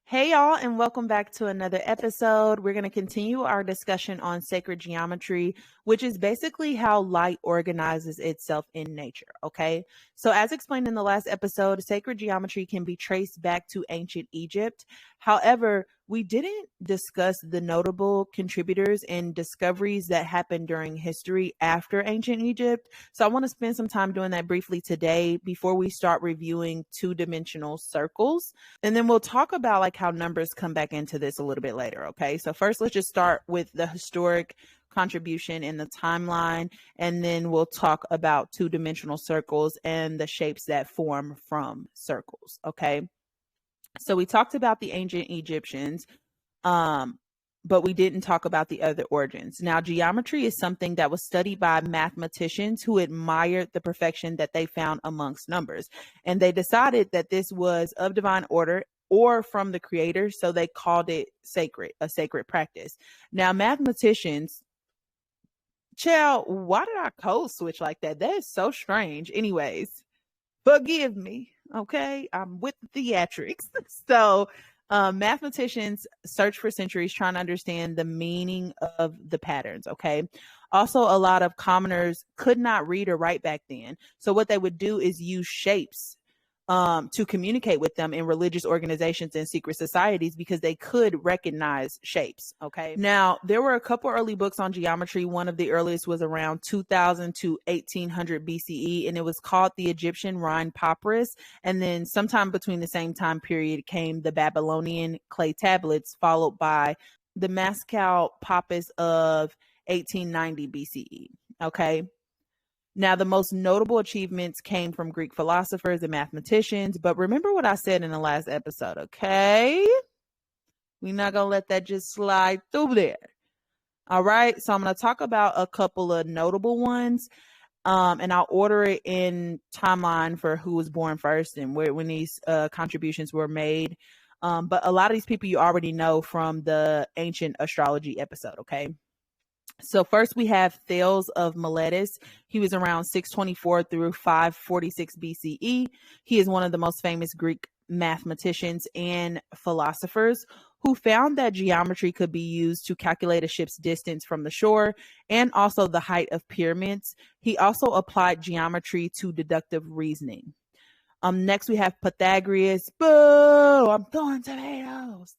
Hey, y'all, and welcome back to another episode. We're going to continue our discussion on sacred geometry, which is basically how light organizes itself in nature. Okay. So, as explained in the last episode, sacred geometry can be traced back to ancient Egypt. However, we didn't discuss the notable contributors and discoveries that happened during history after ancient Egypt. So, I want to spend some time doing that briefly today before we start reviewing two-dimensional circles. And then we'll talk about like how numbers come back into this a little bit later. Okay. So first, let's just start with the historic contribution in the timeline, and then we'll talk about two-dimensional circles and the shapes that form from circles. Okay. So we talked about the ancient Egyptians, but we didn't talk about the other origins. Now, geometry is something that was studied by mathematicians who admired the perfection that they found amongst numbers. And they decided that this was of divine order or from the creator, so they called it sacred, a sacred practice. Now, mathematicians, child, why did I code switch like that? That is so strange. Anyways, forgive me. Okay. I'm with the theatrics. So, mathematicians search for centuries trying to understand the meaning of the patterns. Okay. Also, a lot of commoners could not read or write back then. So, what they would do is use shapes to communicate with them in religious organizations and secret societies because they could recognize shapes. Okay. Now, there were a couple early books on geometry. One of the earliest was around 2000 to 1800 BCE, and it was called the Egyptian Rhind Papyrus. And then sometime between the same time period came the Babylonian clay tablets, followed by the Moscow Papyrus of 1890 BCE. Okay. Now, the most notable achievements came from Greek philosophers and mathematicians, but remember what I said in the last episode, okay? We're not going to let that just slide through there. All right, so I'm going to talk about a couple of notable ones, and I'll order it in timeline for who was born first and when these contributions were made. But a lot of these people you already know from the ancient astrology episode, okay? So first we have Thales of Miletus. He was around 624 through 546 BCE. He is one of the most famous Greek mathematicians and philosophers who found that geometry could be used to calculate a ship's distance from the shore and also the height of pyramids. He also applied geometry to deductive reasoning. Next we have Pythagoras. Boo! I'm throwing tomatoes.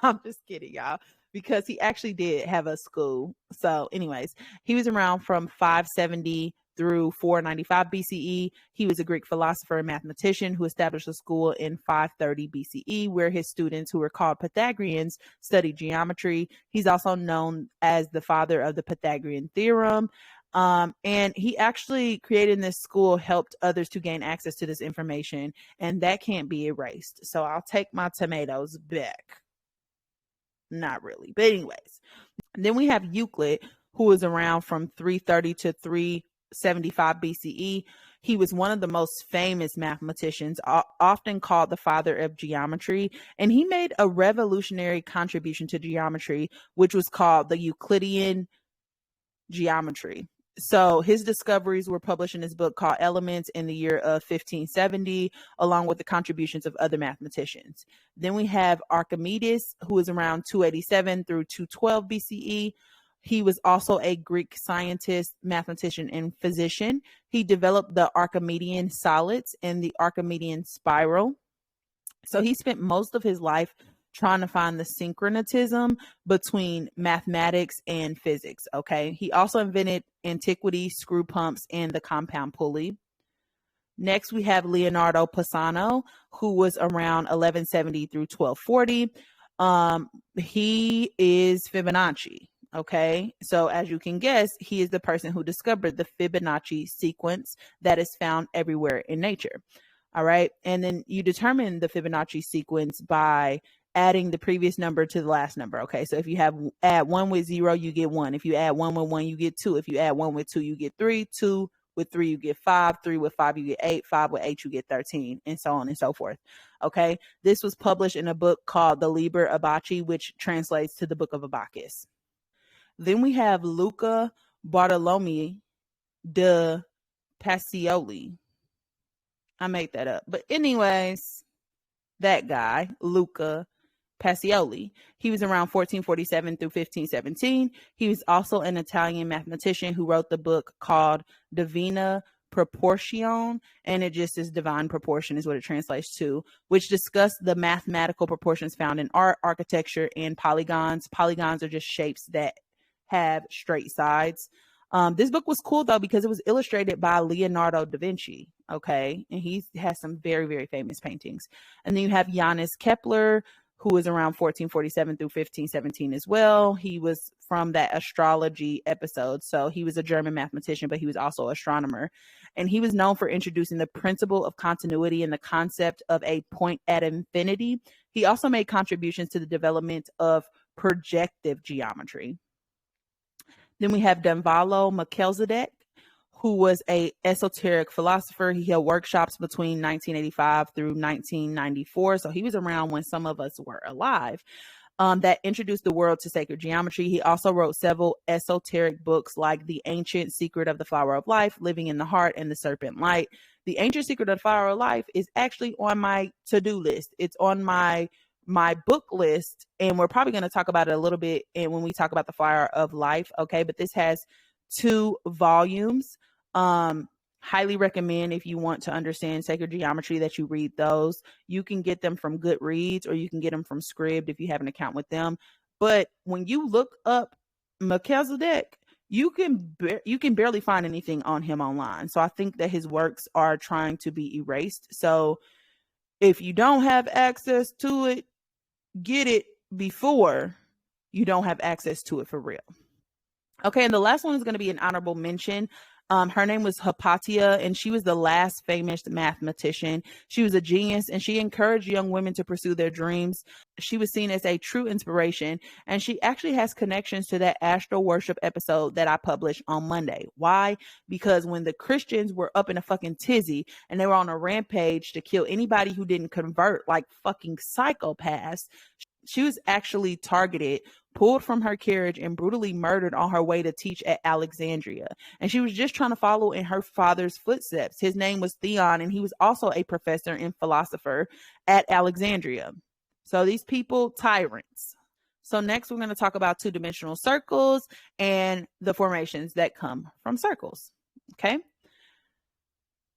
I'm just kidding, y'all, because he actually did have a school. So, anyways, he was around from 570 through 495 BCE. He was a Greek philosopher and mathematician who established a school in 530 BCE, where his students, who were called Pythagoreans, studied geometry. He's also known as the father of the Pythagorean theorem. And he actually created this school, helped others to gain access to this information, and that can't be erased. So I'll take my tomatoes back. Not really. But anyways, then we have Euclid, who was around from 330 to 375 BCE. He was one of the most famous mathematicians, often called the father of geometry, and he made a revolutionary contribution to geometry, which was called the Euclidean geometry. So his discoveries were published in his book called Elements in the year of 1570, along with the contributions of other mathematicians. Then we have Archimedes, who is around 287 through 212 BCE. He was also a Greek scientist, mathematician, and physician. He developed the Archimedean solids and the Archimedean spiral. So he spent most of his life trying to find the syncretism between mathematics and physics. Okay. He also invented antiquity, screw pumps, and the compound pulley. Next, we have Leonardo Pisano, who was around 1170 through 1240. He is Fibonacci. Okay. So as you can guess, he is the person who discovered the Fibonacci sequence that is found everywhere in nature. All right. And then you determine the Fibonacci sequence by adding the previous number to the last number. Okay. So if you add 1 with 0, you get 1. If you add 1 with 1, you get 2. If you add 1 with 2, you get 3. 2 with 3, you get 5. 3 with 5, you get 8. 5 with 8, you get 13, and so on and so forth. Okay. This was published in a book called the Liber Abaci, which translates to the Book of Abacus. Then we have Luca Bartolomei de Pacioli. I made that up. But anyways, that guy, Luca Pacioli. He was around 1447 through 1517. He was also an Italian mathematician who wrote the book called Divina Proportion, and it just is divine proportion is what it translates to, which discussed the mathematical proportions found in art, architecture, and polygons. Polygons are just shapes that have straight sides. This book was cool though because it was illustrated by Leonardo da Vinci. Okay, and he has some very, very famous paintings. And then you have Johannes Kepler, who was around 1447 through 1517 as well. He was from that astrology episode. So he was a German mathematician, but he was also an astronomer. And he was known for introducing the principle of continuity and the concept of a point at infinity. He also made contributions to the development of projective geometry. Then we have Danvalo Melchizedek, who was a esoteric philosopher. He held workshops between 1985 through 1994. So he was around when some of us were alive, that introduced the world to sacred geometry. He also wrote several esoteric books like The Ancient Secret of the Flower of Life, Living in the Heart, and The Serpent Light. The Ancient Secret of the Flower of Life is actually on my to-do list. It's on my book list, and we're probably going to talk about it a little bit and when we talk about the Flower of Life. Okay, but this has 2 volumes. Highly recommend, if you want to understand sacred geometry, that you read those. You can get them from Goodreads or you can get them from Scribd if you have an account with them. But when you look up Melchizedek, you can barely find anything on him online. So I think that his works are trying to be erased. So if you don't have access to it, get it before you don't have access to it for real. Okay, and the last one is going to be an honorable mention. Her name was Hypatia, and she was the last famous mathematician. She was a genius, and she encouraged young women to pursue their dreams. She was seen as a true inspiration, and she actually has connections to that astro worship episode that I published on Monday. Why? Because when the Christians were up in a fucking tizzy and they were on a rampage to kill anybody who didn't convert, like fucking psychopaths, she was actually targeted, pulled from her carriage, and brutally murdered on her way to teach at Alexandria. And she was just trying to follow in her father's footsteps. His name was Theon, and he was also a professor and philosopher at Alexandria. So these people, tyrants. So next we're going to talk about 2-dimensional circles and the formations that come from circles. Okay.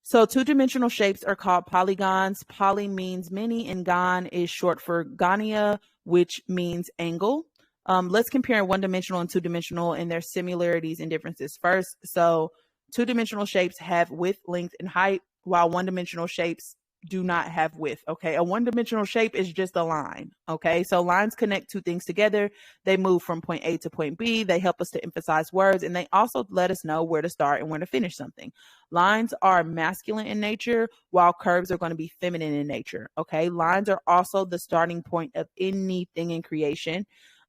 So 2-dimensional shapes are called polygons. Poly means many, and gon is short for gonia, which means angle. Let's compare 1-dimensional and 2-dimensional and their similarities and differences first. So 2-dimensional shapes have width, length, and height, while 1-dimensional shapes do not have width. Okay, a 1-dimensional shape is just a line. Okay, so lines connect 2 things together. They move from point A to point B. They help us to emphasize words, and they also let us know where to start and where to finish something. Lines are masculine in nature, while curves are going to be feminine in nature. Okay, lines are also the starting point of anything in creation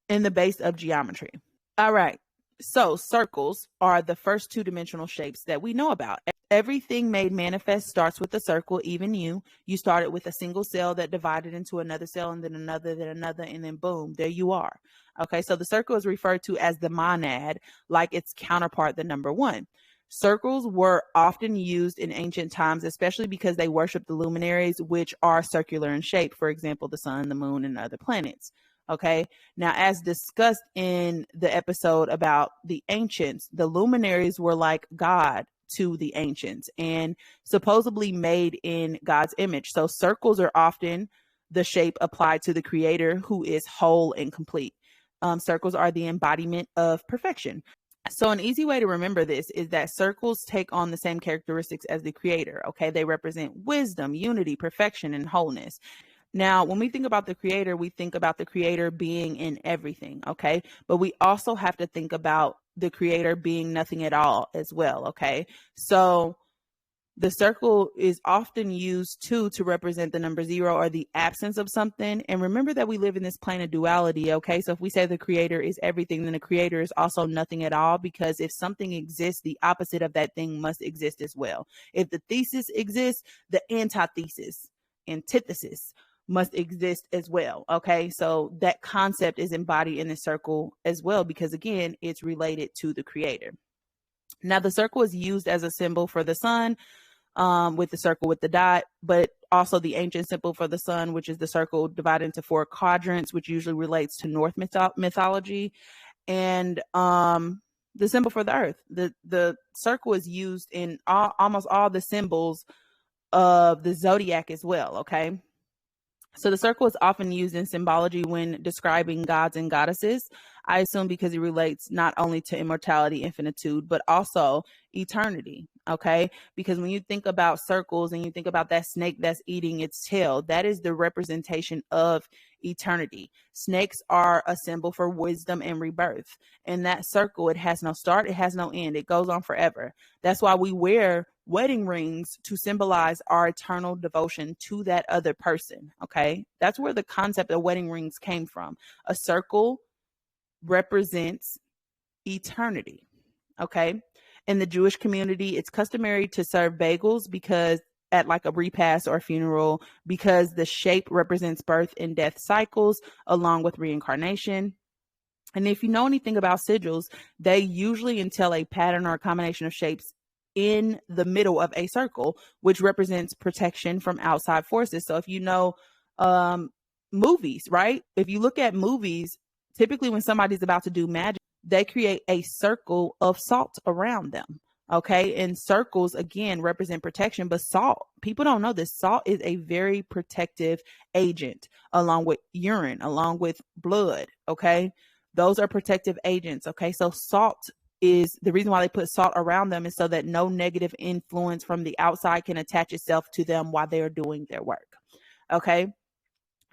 and the base of geometry. All right. So circles are the first 2-dimensional shapes that we know about. Everything made manifest starts with a circle, even you. You started with a single cell that divided into another cell, and then another, and then boom, there you are. Okay, so the circle is referred to as the monad, like its counterpart, the number 1. Circles were often used in ancient times, especially because they worshiped the luminaries, which are circular in shape. For example, the sun, the moon, and other planets. Okay. Now, as discussed in the episode about the ancients, the luminaries were like God to the ancients and supposedly made in God's image. So circles are often the shape applied to the creator, who is whole and complete. Circles are the embodiment of perfection. So an easy way to remember this is that circles take on the same characteristics as the creator. Okay. They represent wisdom, unity, perfection, and wholeness. Now, when we think about the creator, we think about the creator being in everything, okay? But we also have to think about the creator being nothing at all as well, okay? So the circle is often used too to represent the number 0 or the absence of something. And remember that we live in this plane of duality, okay? So if we say the creator is everything, then the creator is also nothing at all, because if something exists, the opposite of that thing must exist as well. If the thesis exists, the antithesis must exist as well. Okay, so that concept is embodied in the circle as well, because again, it's related to the creator. Now, the circle is used as a symbol for the sun, with the circle with the dot, but also the ancient symbol for the sun, which is the circle divided into 4 quadrants, which usually relates to Norse mythology, and the symbol for the earth. The circle is used in almost all the symbols of the zodiac as well. Okay. So the circle is often used in symbology when describing gods and goddesses. I assume because it relates not only to immortality, infinitude, but also eternity. Okay. Because when you think about circles and you think about that snake that's eating its tail, that is the representation of eternity. Snakes are a symbol for wisdom and rebirth. And that circle, it has no start, it has no end, it goes on forever. That's why we wear wedding rings to symbolize our eternal devotion to that other person. Okay. That's where the concept of wedding rings came from. A circle represents eternity. Okay. In the Jewish community, it's customary to serve bagels because at like a repast or a funeral, because the shape represents birth and death cycles along with reincarnation. And if you know anything about sigils, they usually entail a pattern or a combination of shapes in the middle of a circle, which represents protection from outside forces. So if you know movies, right? If you look at movies, typically when somebody's about to do magic, they create a circle of salt around them. Okay. And circles, again, represent protection, but salt, people don't know this. Salt is a very protective agent, along with urine, along with blood. Okay. Those are protective agents. Okay. So salt is the reason why they put salt around them, is so that no negative influence from the outside can attach itself to them while they're doing their work. Okay.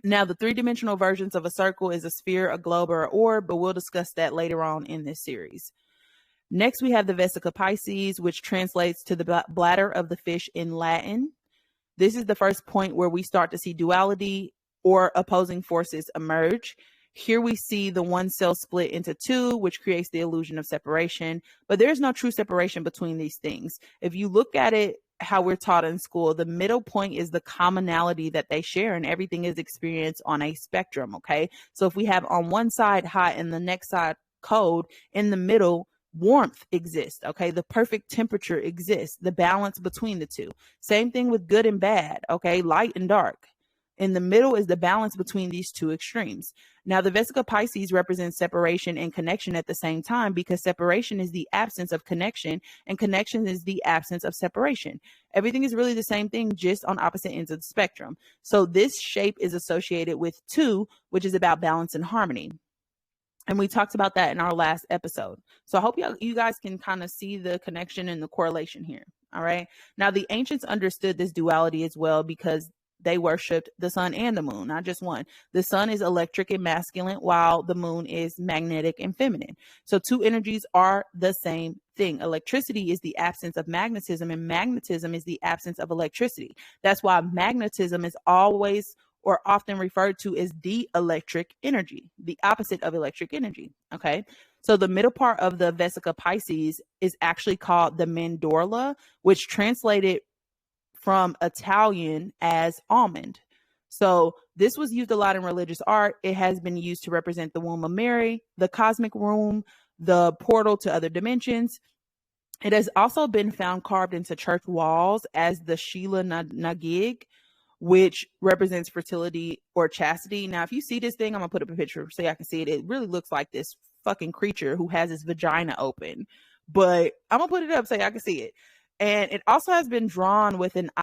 Now, the 3-dimensional versions of a circle is a sphere, a globe, or an orb, but we'll discuss that later on in this series. Next, we have the Vesica Piscis, which translates to the bladder of the fish in Latin. This is the first point where we start to see duality or opposing forces emerge. Here we see the one cell split into 2, which creates the illusion of separation, but there's no true separation between these things. If you look at it how we're taught in school, the middle point is the commonality that they share, and everything is experienced on a spectrum. Okay. So if we have on one side hot and the next side cold, in the middle, warmth exists. Okay. The perfect temperature exists, the balance between the two. Same thing with good and bad. Okay. Light and dark. In the middle is the balance between these two extremes. Now, the Vesica Piscis represents separation and connection at the same time, because separation is the absence of connection and connection is the absence of separation. Everything is really the same thing, just on opposite ends of the spectrum. So this shape is associated with 2, which is about balance and harmony. And we talked about that in our last episode. So I hope you guys can kind of see the connection and the correlation here. All right. Now, the ancients understood this duality as well, because they worshiped the sun and the moon, not just one. The sun is electric and masculine, while the moon is magnetic and feminine. So 2 energies are the same thing. Electricity is the absence of magnetism, and magnetism is the absence of electricity. That's why magnetism is always or often referred to as dielectric energy, the opposite of electric energy. Okay. So the middle part of the Vesica Piscis is actually called the mandorla, which translated from Italian as almond. So this was used a lot in religious art. It has been used to represent the womb of Mary, the cosmic womb, the portal to other dimensions. It has also been found carved into church walls as the Sheila Nagig, which represents fertility or chastity. Now, if you see this thing, I'm gonna put up a picture so y'all can see it. It really looks like this fucking creature who has his vagina open, but I'm gonna put it up so y'all can see it. And it also has been drawn with an